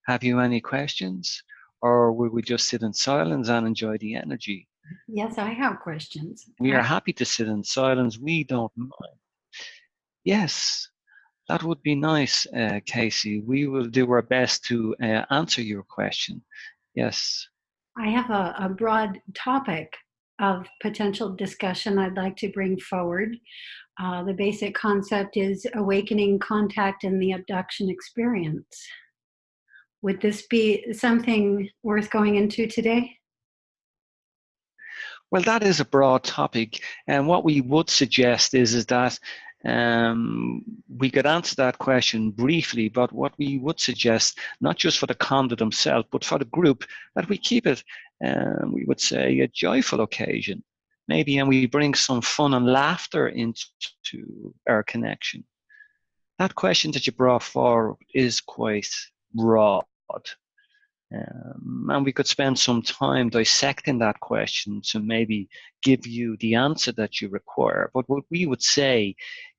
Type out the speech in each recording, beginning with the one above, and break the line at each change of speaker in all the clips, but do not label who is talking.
Have you any questions? Or will we just sit in silence and enjoy the energy?
Yes, I have questions.
We are happy to sit in silence. We don't mind. Yes, that would be nice, Casey. We will do our best to answer your question. Yes.
I have a broad topic of potential discussion I'd like to bring forward. The basic concept is awakening contact in the abduction experience. Would this be something worth going into today?
Well, that is a broad topic, and what we would suggest is that we could answer that question briefly, but what we would suggest, not just for the conduit himself, but for the group, that we keep it, we would say, a joyful occasion, maybe, and we bring some fun and laughter into our connection. That question that you brought forward is quite broad. And we could spend some time dissecting that question to maybe give you the answer that you require. But what we would say,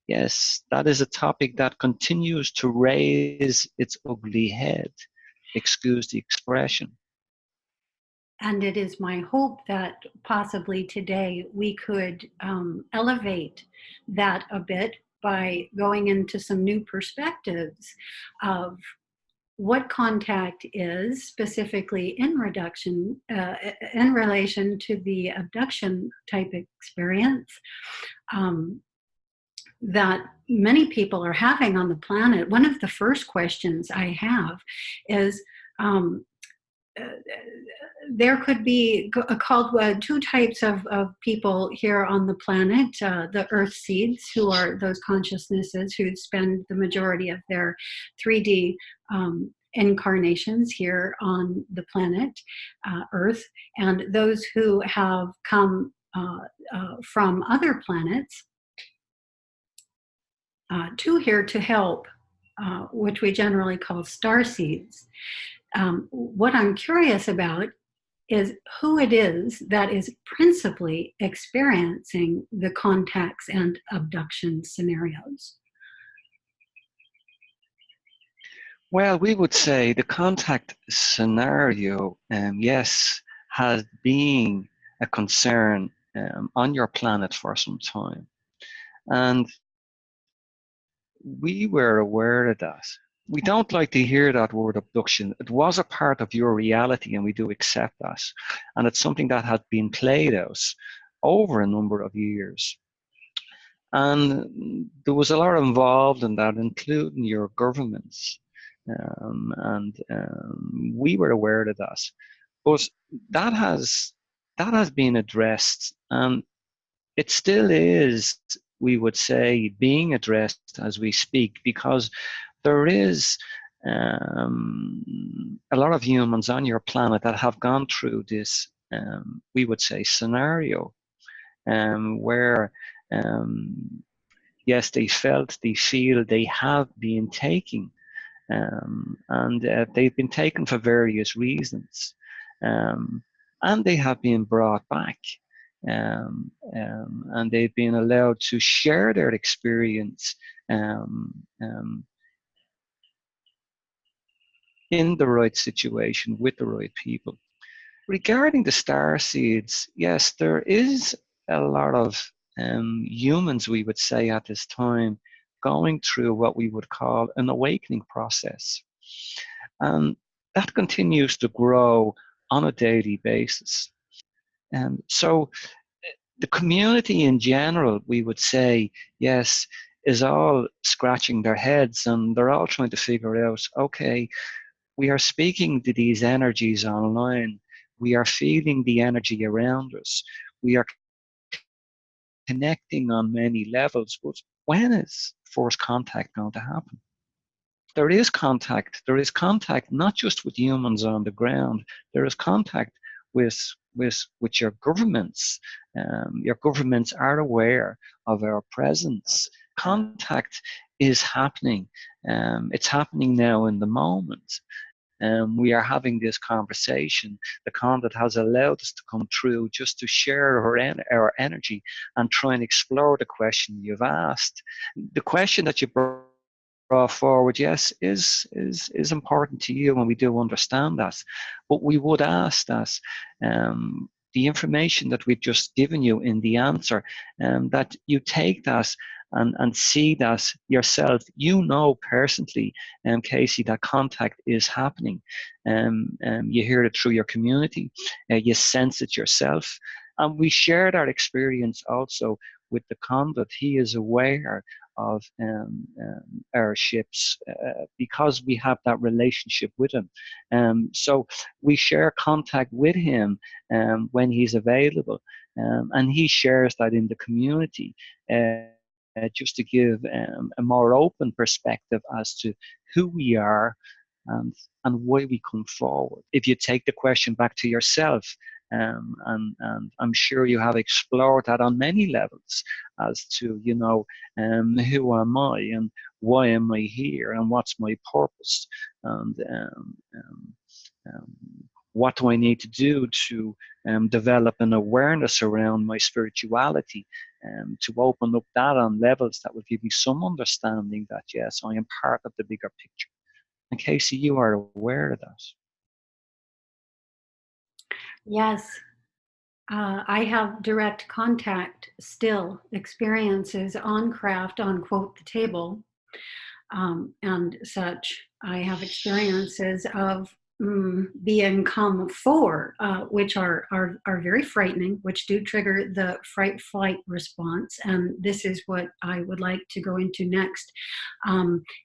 yes, that is a topic that continues to raise its ugly head. Excuse the expression.
And it is my hope that possibly today we could elevate that a bit by going into some new perspectives of what contact is specifically in reduction, in relation to the abduction type experience that many people are having on the planet. One of the first questions I have is, there could be called two types of people here on the planet. The earth seeds, who are those consciousnesses who spend the majority of their 3D incarnations here on the planet Earth, and those who have come from other planets to here to help, which we generally call star seeds. What I'm curious about is who it is that is principally experiencing the contacts and abduction scenarios.
Well, we would say the contact scenario, yes, has been a concern on your planet for some time. And we were aware of that. We don't like to hear that word abduction. It was a part of your reality, and we do accept that. And it's something that had been played out over a number of years. And there was a lot involved in that, including your governments. We were aware of that. But that has been addressed, and it still is, we would say, being addressed as we speak, because there is a lot of humans on your planet that have gone through this, we would say, scenario, where, yes, they feel they have been taken, and they've been taken for various reasons, and they have been brought back. And they've been allowed to share their experience in the right situation with the right people. Regarding the star seeds, yes, there is a lot of humans, we would say, at this time going through what we would call an awakening process. And that continues to grow on a daily basis. And so the community in general, we would say, yes, is all scratching their heads, and they're all trying to figure out, okay, we are speaking to these energies online. We are feeling the energy around us. We are connecting on many levels. But when is first contact going to happen? There is contact. There is contact not just with humans on the ground. There is contact with your governments. Your governments are aware of our presence. Contact is happening. It's happening now in the moment. We are having this conversation. The conduit has allowed us to come through just to share our energy and try and explore the question you've asked. The question that you brought brought forward, yes, is important to you, and we do understand that. But we would ask that the information that we've just given you in the answer, that you take that and see that yourself. You know personally, Casey, that contact is happening. You hear it through your community, you sense it yourself. And we share that experience also with the conduct. He is aware of our ships because we have that relationship with him. So we share contact with him when he's available, and he shares that in the community. Just to give a more open perspective as to who we are and, and why we come forward. If you take the question back to yourself, and I'm sure you have explored that on many levels as to, who am I and why am I here and what's my purpose, and what do I need to do to develop an awareness around my spirituality, to open up that on levels that will give me some understanding that, yes, I am part of the bigger picture. And Casey, you are aware of that.
Yes. I have direct contact still, experiences on craft, on quote, the table, and such. I have experiences of being come for, which are very frightening, which do trigger the fright-flight response. And this is what I would like to go into next,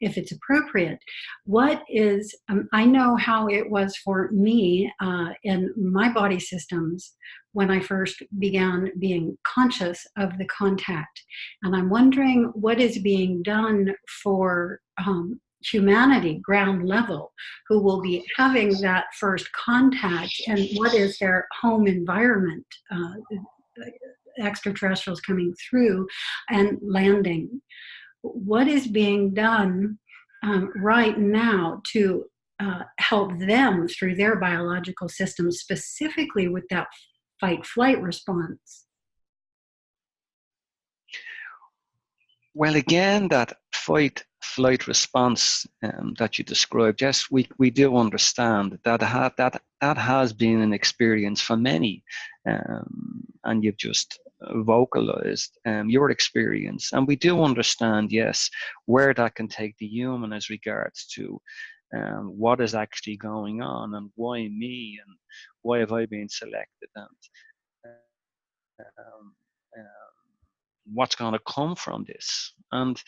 if it's appropriate. What is, I know how it was for me in my body systems when I first began being conscious of the contact. And I'm wondering what is being done for humanity, ground level, who will be having that first contact, and what is their home environment, extraterrestrials coming through and landing. What is being done right now to help them through their biological system, specifically with that fight-flight response?
Well, again, that fight-flight response that you described, yes, we do understand that that has been an experience for many, and you've just vocalized your experience, and we do understand, yes, where that can take the human as regards to what is actually going on and why me and why have I been selected, and um, what's going to come from this. And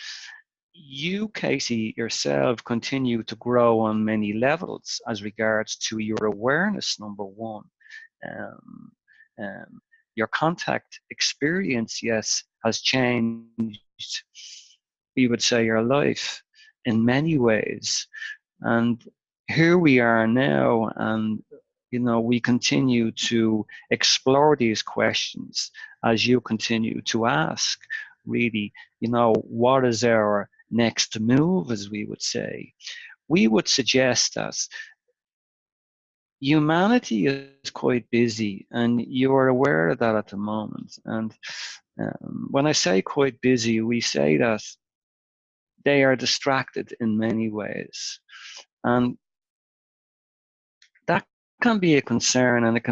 you, Casey, yourself continue to grow on many levels as regards to your awareness, number one. Um, um, your contact experience, yes, has changed, we would say, your life in many ways. And here we are now, and we continue to explore these questions as you continue to ask, really, what is our next move, as we would say. We would suggest that humanity is quite busy, and you are aware of that at the moment. And when I say quite busy, we say that they are distracted in many ways. And that can be a concern, and it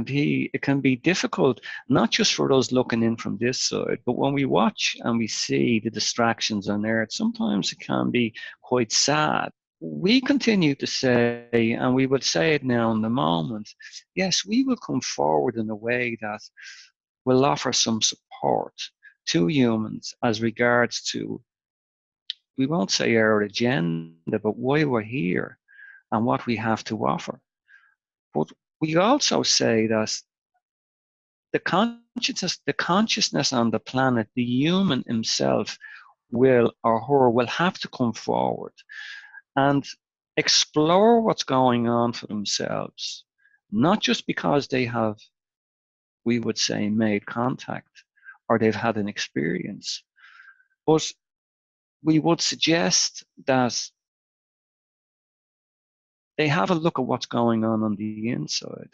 can be difficult, not just for us looking in from this side, but when we watch and we see the distractions on Earth, sometimes it can be quite sad. We continue to say, and we will say it now in the moment, yes, we will come forward in a way that will offer some support to humans as regards to, we won't say our agenda, but why we're here and what we have to offer. But we also say that the consciousness on the planet, the human himself will or her will have to come forward and explore what's going on for themselves, not just because they have, we would say, made contact or they've had an experience, but we would suggest that they have a look at what's going on the inside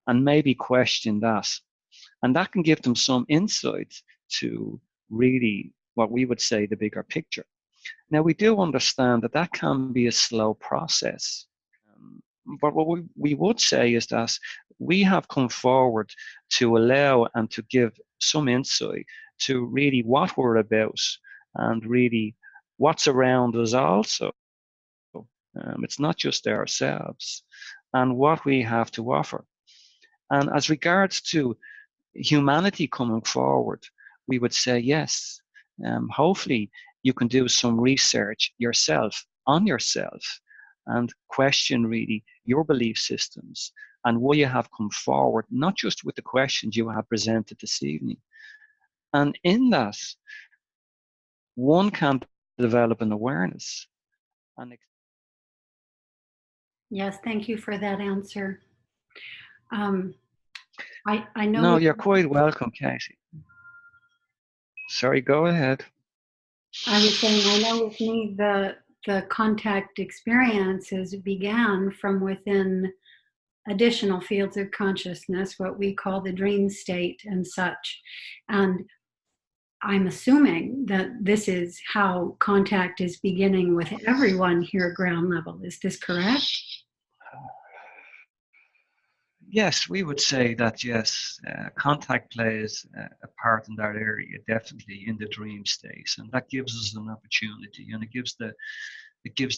and maybe question that. And that can give them some insight to really what we would say the bigger picture. Now, we do understand that that can be a slow process. But what we would say is that we have come forward to allow and to give some insight to really what we're about and really what's around us also. It's not just ourselves and what we have to offer. And as regards to humanity coming forward, we would say yes. Hopefully, you can do some research yourself on yourself and question really your belief systems and why you have come forward, not just with the questions you have presented this evening. And in that, one can develop an awareness. And
Yes, thank you for that answer. I know.
no, you're quite welcome, Katie. Sorry, go ahead.
I was saying, I know with me, the contact experiences began from within additional fields of consciousness, what we call the dream state and such. And I'm assuming that this is how contact is beginning with everyone here at ground level. Is this correct?
Yes, we would say that yes, contact plays a part in that area, definitely in the dream state, and that gives us an opportunity, and it gives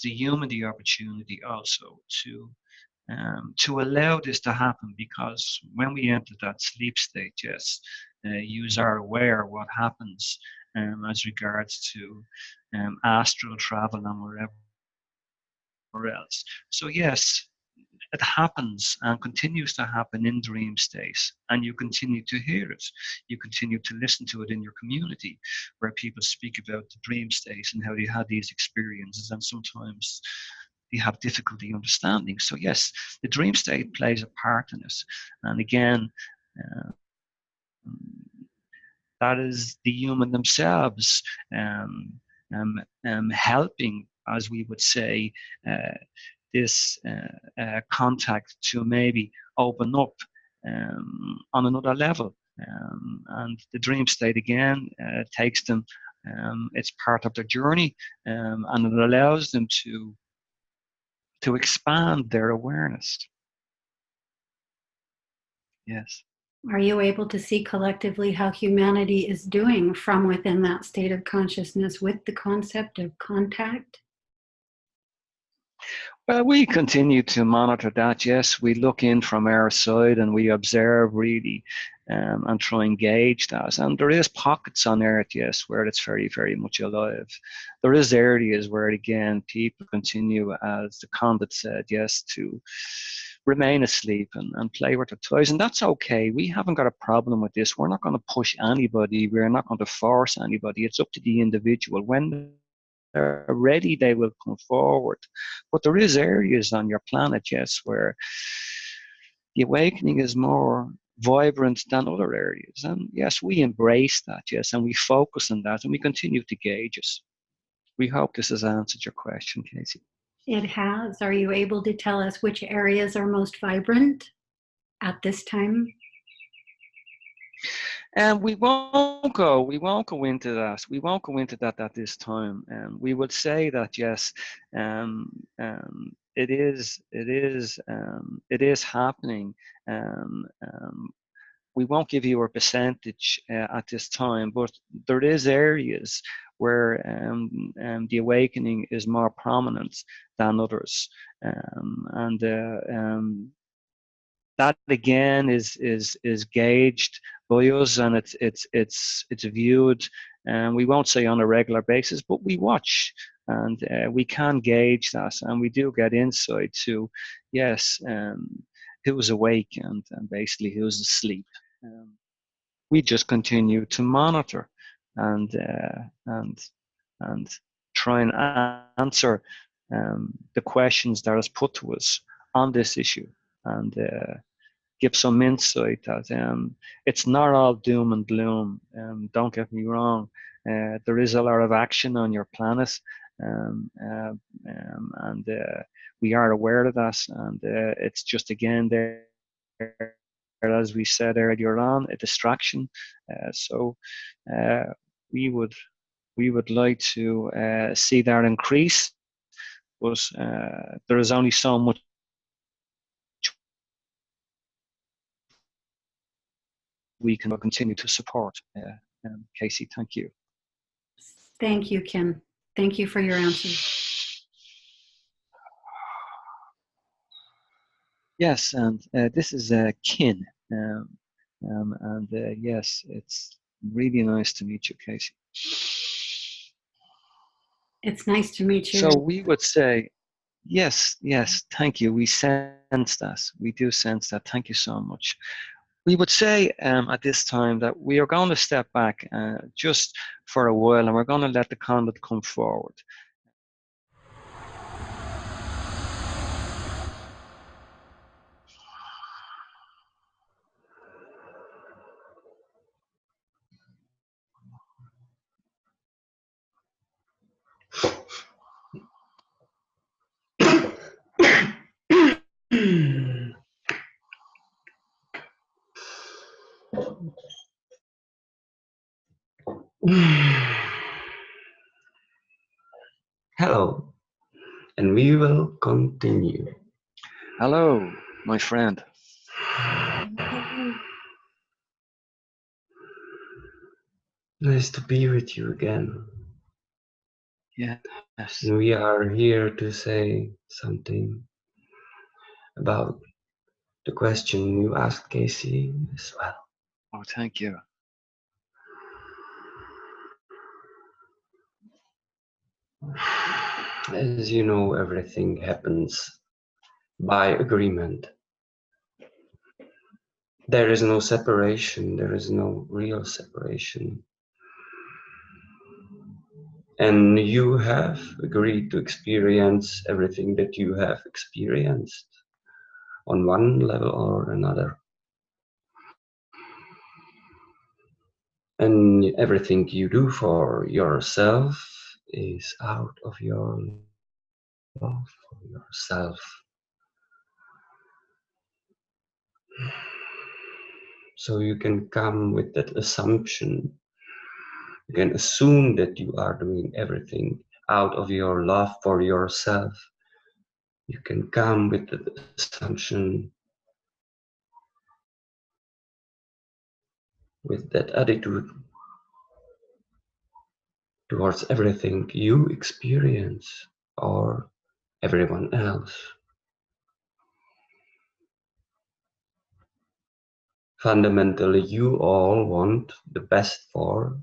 the human the opportunity also to allow this to happen, because when we enter that sleep state, yes, you are aware what happens as regards to astral travel and wherever else. So yes, it happens and continues to happen in dream states, and you continue to hear it. You continue to listen to it in your community, where people speak about the dream states and how they had these experiences, and sometimes they have difficulty understanding. So yes, the dream state plays a part in it, and again, uh, that is the human themselves helping, as we would say, this contact to maybe open up on another level. And the dream state again takes them, it's part of their journey, and it allows them to expand their awareness. Yes.
Are you able to see collectively how humanity is doing from within that state of consciousness with the concept of contact?
Well, we continue to monitor that. Yes, we look in from our side and we observe really and try and gauge that. And there is pockets on Earth, yes, where it's very, very much alive. There is areas where, again, people continue, as the Condit said, yes, to remain asleep and play with their toys. And that's okay. We haven't got a problem with this. We're not going to push anybody. We're not going to force anybody. It's up to the individual. When they're ready, they will come forward. But there is areas on your planet, yes, where the awakening is more vibrant than other areas. And yes, we embrace that, yes, and we focus on that, and we continue to gauge it. We hope this has answered your question, Casey.
It has. Are you able to tell us which areas are most vibrant at this time?
And we won't go into that. We won't go into that at this time. We would say that yes, it is happening. We won't give you a percentage at this time, but there is areas where the awakening is more prominent than others, and that again is gauged by us, and it's viewed, and we won't say on a regular basis, but we watch, and we can gauge that, and we do get insight to yes, who's awake and basically who's asleep. We just continue to monitor and and try and answer the questions that is put to us on this issue, and give some insight that it's not all doom and gloom. Don't get me wrong. There is a lot of action on your planet, and we are aware of that. And it's just again there, as we said earlier on, a distraction. So we would we would like to see that increase, but there is only so much we can continue to support. Casey, thank you.
Thank you, Kim. Thank you for your answers.
Yes, and this is Kin. And yes, it's really nice to meet you, Casey.
It's nice to meet you.
So we would say, yes, thank you. We sense that. We do sense that. Thank you so much. We would say at this time that we are going to step back just for a while, and we're going to let the conduit come forward.
Hello, and we will continue.
Hello, my friend.
Nice to be with you again.
Yes.
We are here to say something about the question you asked Casey as well.
Oh, thank you.
As you know, everything happens by agreement. There is no separation, there is no real separation. And you have agreed to experience everything that you have experienced on one level or another. And everything you do for yourself is out of your love for yourself. So you can come with that assumption. You can assume that you are doing everything out of your love for yourself. You can come with the assumption, with that attitude towards everything you experience or everyone else. Fundamentally, you all want the best for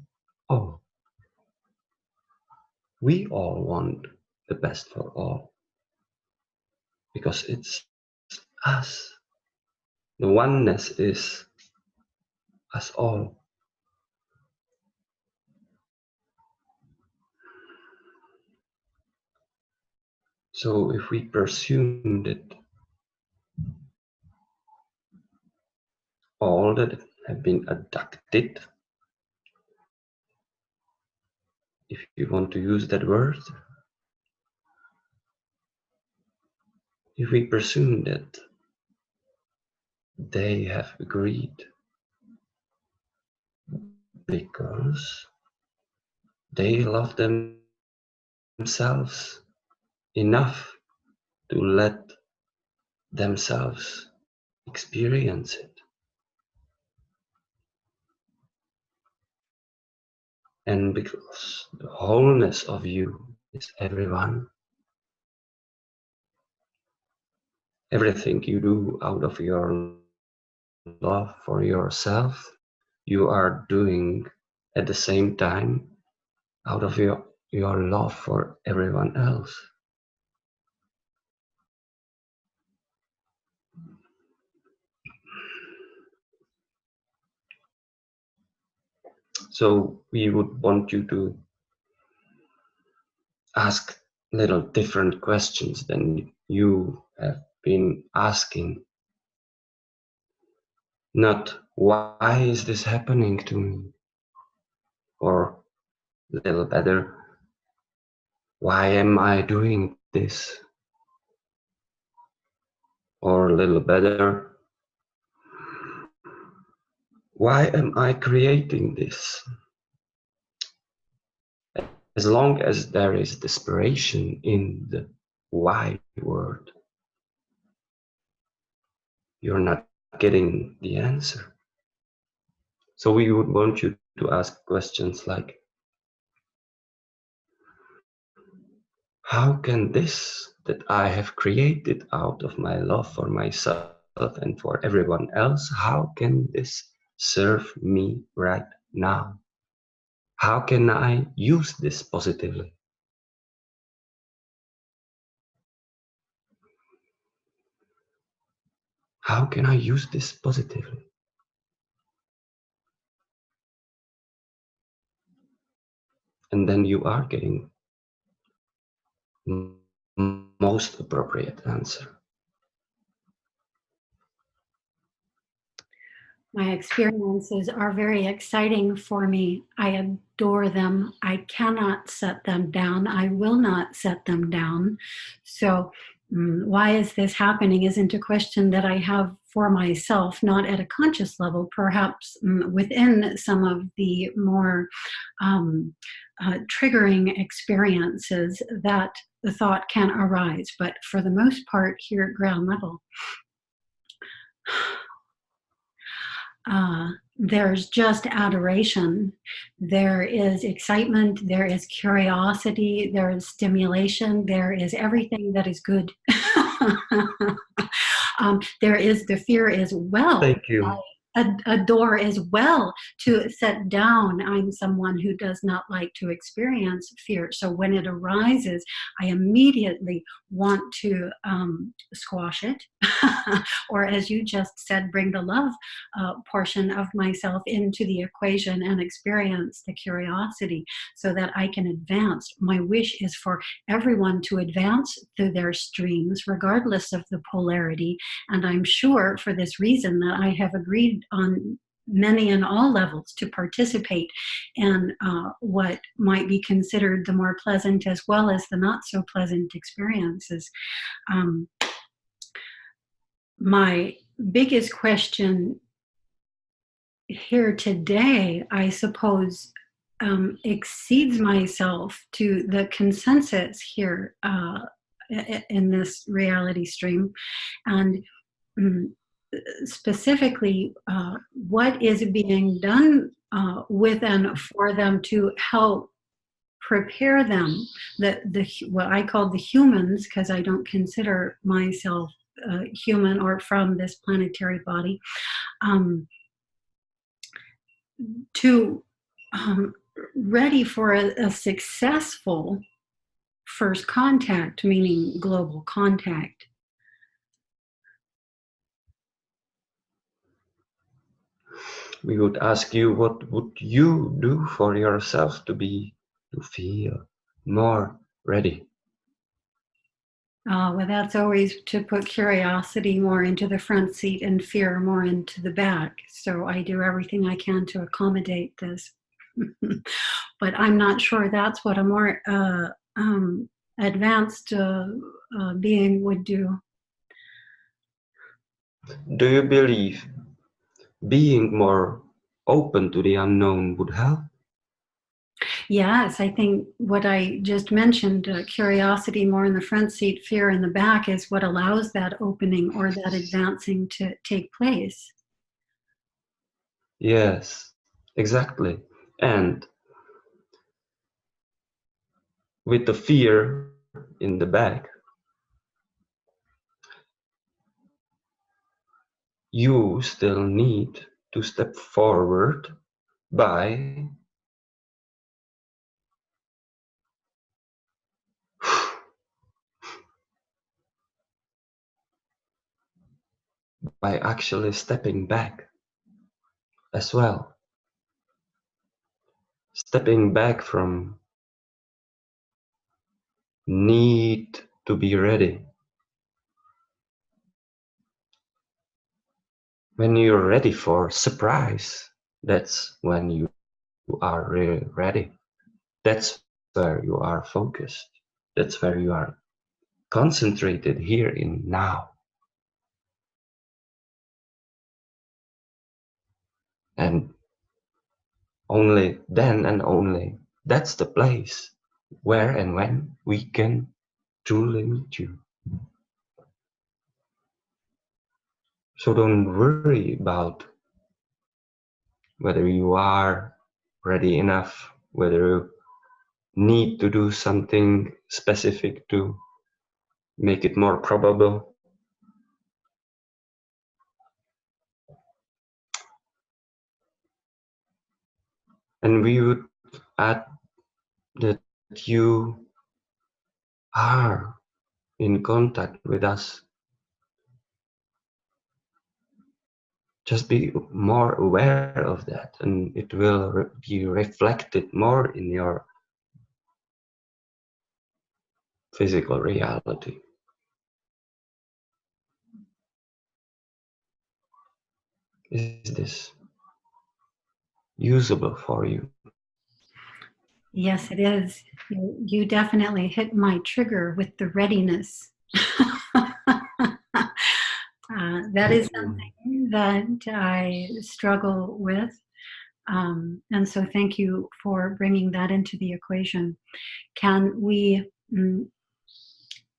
all. We all want the best for all. Because it's us. The oneness is us all. So if we presume that all that have been abducted, if you want to use that word, if we presume that they have agreed because they love themselves enough to let themselves experience it. And because the wholeness of you is everyone, everything you do out of your love for yourself, you are doing at the same time out of your love for everyone else. So we would want you to ask little different questions than you have been asking. Not why is this happening to me? Or a little better, why am I doing this? Or a little better, why am I creating this? As long as there is desperation in the why word, you're not getting the answer. So we would want you to ask questions like, how can this that I have created out of my love for myself and for everyone else, how can this serve me right now? How can I use this positively? How can I use this positively? And then you are getting most appropriate answer.
My experiences are very exciting for me. I adore them. I cannot set them down. I will not set them down. So, why is this happening isn't a question that I have for myself, not at a conscious level, perhaps within some of the more triggering experiences that the thought can arise. But for the most part, here at ground level, there's just adoration, there is excitement, there is curiosity, there is stimulation, there is everything that is good. There is the fear as well.
Thank you.
Adore as well to set down. I'm someone who does not like to experience fear. So when it arises, I immediately want to squash it. Or as you just said, bring the love portion of myself into the equation and experience the curiosity so that I can advance. My wish is for everyone to advance through their streams, regardless of the polarity. And I'm sure for this reason that I have agreed on many and all levels to participate in what might be considered the more pleasant as well as the not so pleasant experiences. My biggest question here today, I suppose, exceeds myself to the consensus here in this reality stream. And specifically, what is being done with and for them to help prepare them, what I call the humans, because I don't consider myself human or from this planetary body, to ready for a successful first contact, meaning global contact.
We would ask you, what would you do for yourself to feel more ready?
Well, that's always to put curiosity more into the front seat and fear more into the back. So I do everything I can to accommodate this. But I'm not sure that's what a more advanced being would do.
Do you believe being more open to the unknown would help?
Yes, I think what I just mentioned, curiosity more in the front seat, fear in the back, is what allows that opening or that advancing to take place.
Yes, exactly. And with the fear in the back, you still need to step forward by actually stepping back as well. Stepping back from need to be ready. When you're ready for surprise, that's when you are really ready. That's where you are focused. That's where you are concentrated here in now. And only then and only that's the place where and when we can truly meet you. So don't worry about whether you are ready enough, whether you need to do something specific to make it more probable. And we would add that you are in contact with us. Just be more aware of that, and it will be reflected more in your physical reality. Is this usable for you?
Yes, it is. You definitely hit my trigger with the readiness. That is something that I struggle with. And so thank you for bringing that into the equation. Can we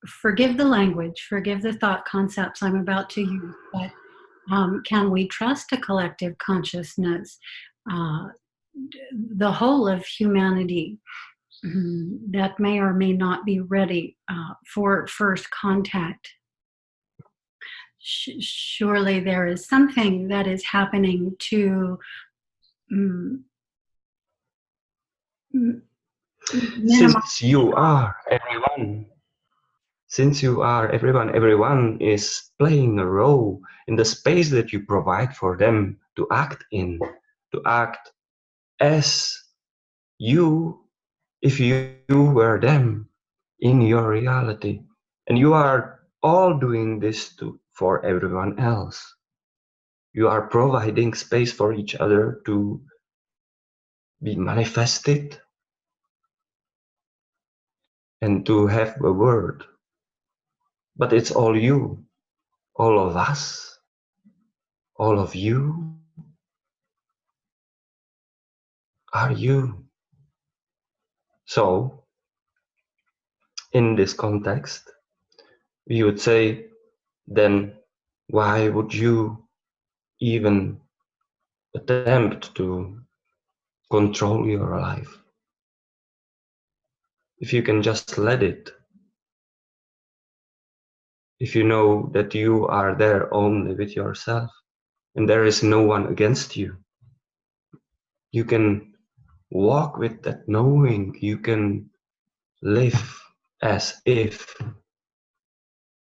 forgive the language, forgive the thought concepts I'm about to use, but can we trust a collective consciousness, the whole of humanity, that may or may not be ready for first contact? Surely there is something that is happening to
Since you are everyone, everyone is playing a role in the space that you provide for them to act in, to act as you, if you were them in your reality. And you are all doing this for everyone else. You are providing space for each other to be manifested and to have a word. But it's all you, all of us, all of you are you. So, in this context, we would say, then why would you even attempt to control your life? If you can just let it, if you know that you are there only with yourself and there is no one against you, you can walk with that knowing, you can live as if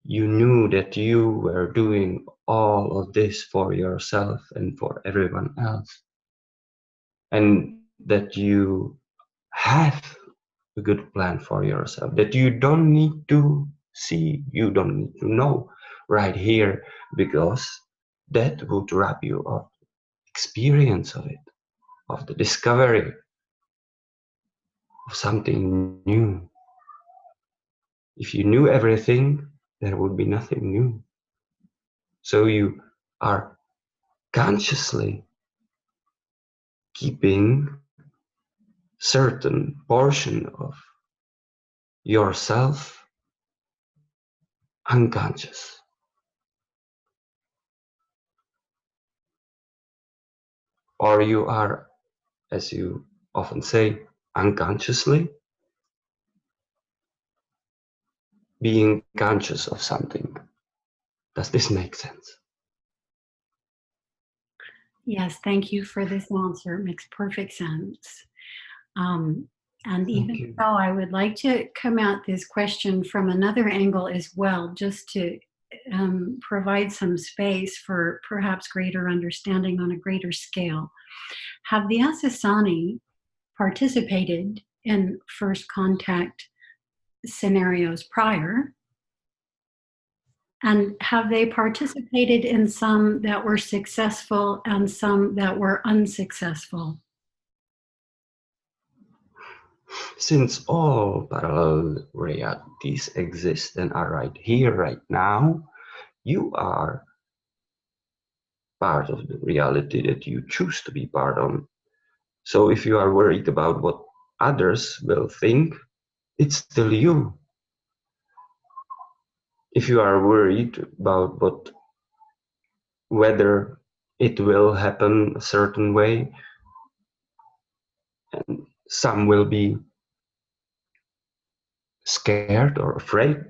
you knew that you were doing all of this for yourself and for everyone else, and that you have a good plan for yourself, that you don't need to see, you don't need to know right here, because that would rob you of experience of it, of the discovery of something new. If you knew everything, there would be nothing new. So you are consciously keeping certain portion of yourself unconscious. Or you are, as you often say, unconsciously being conscious of something. Does this make sense?
Yes, thank you for this answer. It makes perfect sense. And even so, I would like to come at this question from another angle as well, just to provide some space for perhaps greater understanding on a greater scale. Have the Essassani participated in first contact scenarios prior? And have they participated in some that were successful and some that were unsuccessful?
Since all parallel realities exist and are right here, right now, you are part of the reality that you choose to be part of. So if you are worried about what others will think, it's still you. If you are worried about whether it will happen a certain way, and some will be scared or afraid,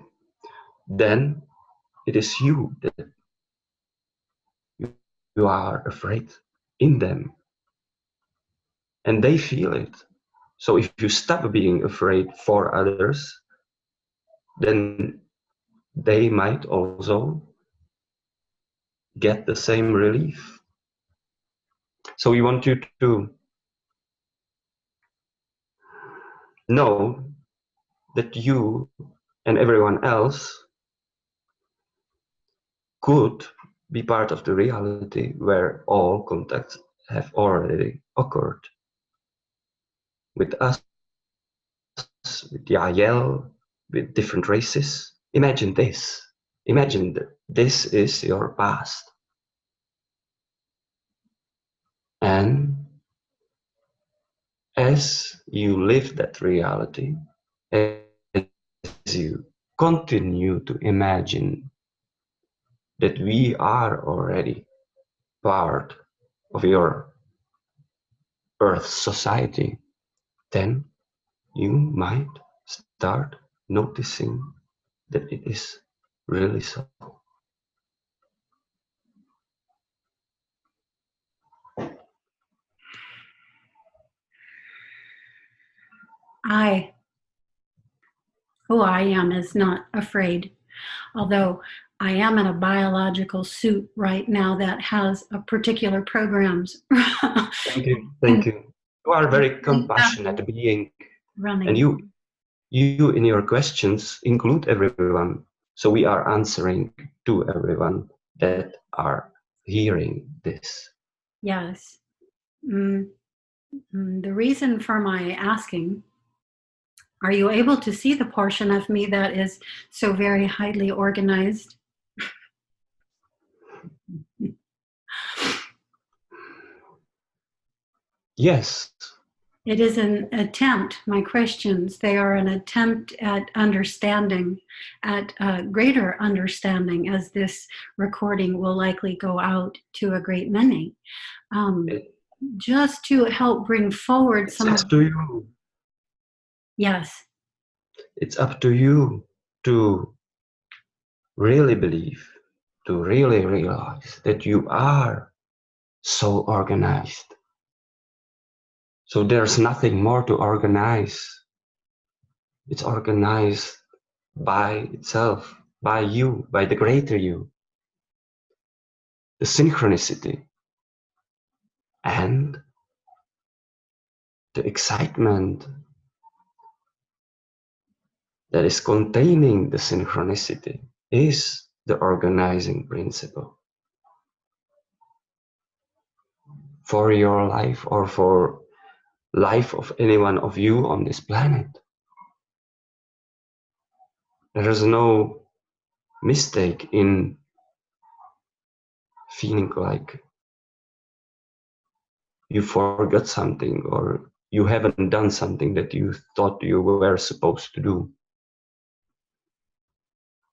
then it is you that you are afraid in them, and they feel it. So if you stop being afraid for others, then they might also get the same relief. So we want you to know that you and everyone else could be part of the reality where all contacts have already occurred. With us, with Yael, with different races. Imagine this. Imagine that this is your past. And as you live that reality, as you continue to imagine that we are already part of your Earth society, then you might start noticing that it is really so.
Who I am is not afraid, although I am in a biological suit right now that has a particular programs.
Thank you, thank you. You are a very compassionate being,
running.
and you in your questions include everyone. So we are answering to everyone that are hearing this.
Yes. The reason for my asking, are you able to see the portion of me that is so very highly organized?
Yes.
It is an attempt, my questions, they are an attempt at understanding, at greater understanding, as this recording will likely go out to a great many. Just to help bring forward some.
It's up to you.
Yes.
It's up to you to really believe, to really realize that you are so organized. So there's nothing more to organize. It's organized by itself, by you, by the greater you. The synchronicity and the excitement that is containing the synchronicity is the organizing principle for your life or for life of any one of you on this planet. There is no mistake in feeling like you forgot something or you haven't done something that you thought you were supposed to do.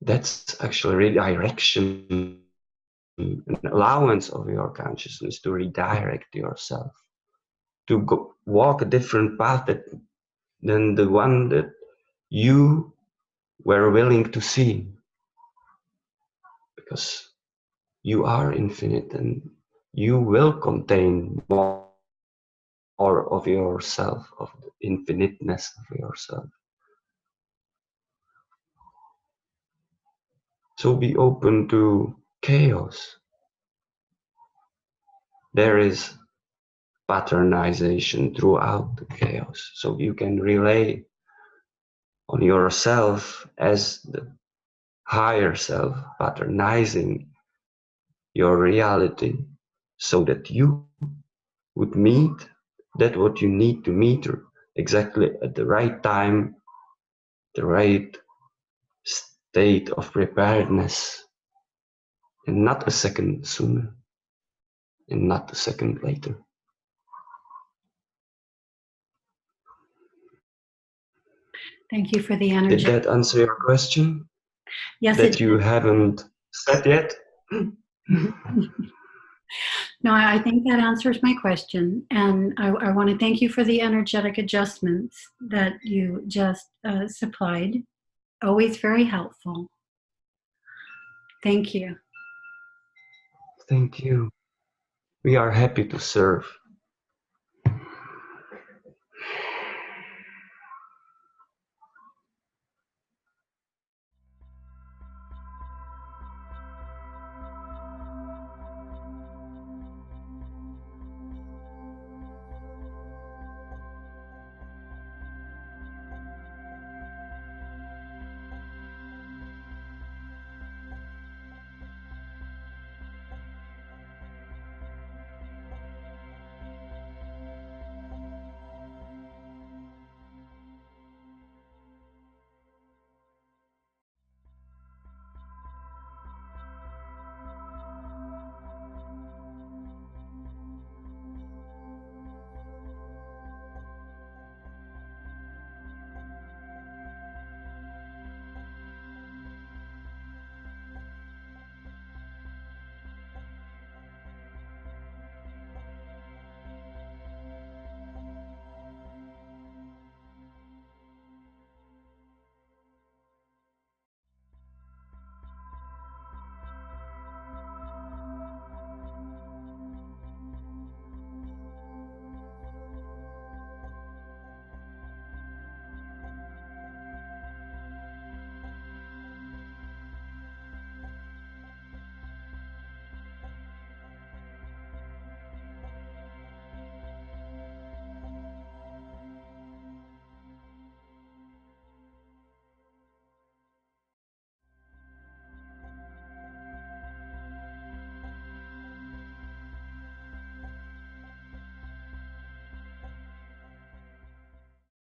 That's actually redirection, an allowance of your consciousness to redirect yourself, to go walk a different path than the one that you were willing to see, because you are infinite and you will contain more of yourself, of the infiniteness of yourself. So be open to chaos. There is patternization throughout the chaos, so you can relay on yourself as the higher self, patternizing your reality so that you would meet that what you need to meet exactly at the right time, the right state of preparedness, and not a second sooner and not a second later.
Thank you for the
Did
energy.
that answer your question?
Yes,
That you haven't said yet?
No, I think that answers my question. And I want to thank you for the energetic adjustments that you just supplied. Always very helpful. Thank you.
Thank you. We are happy to serve.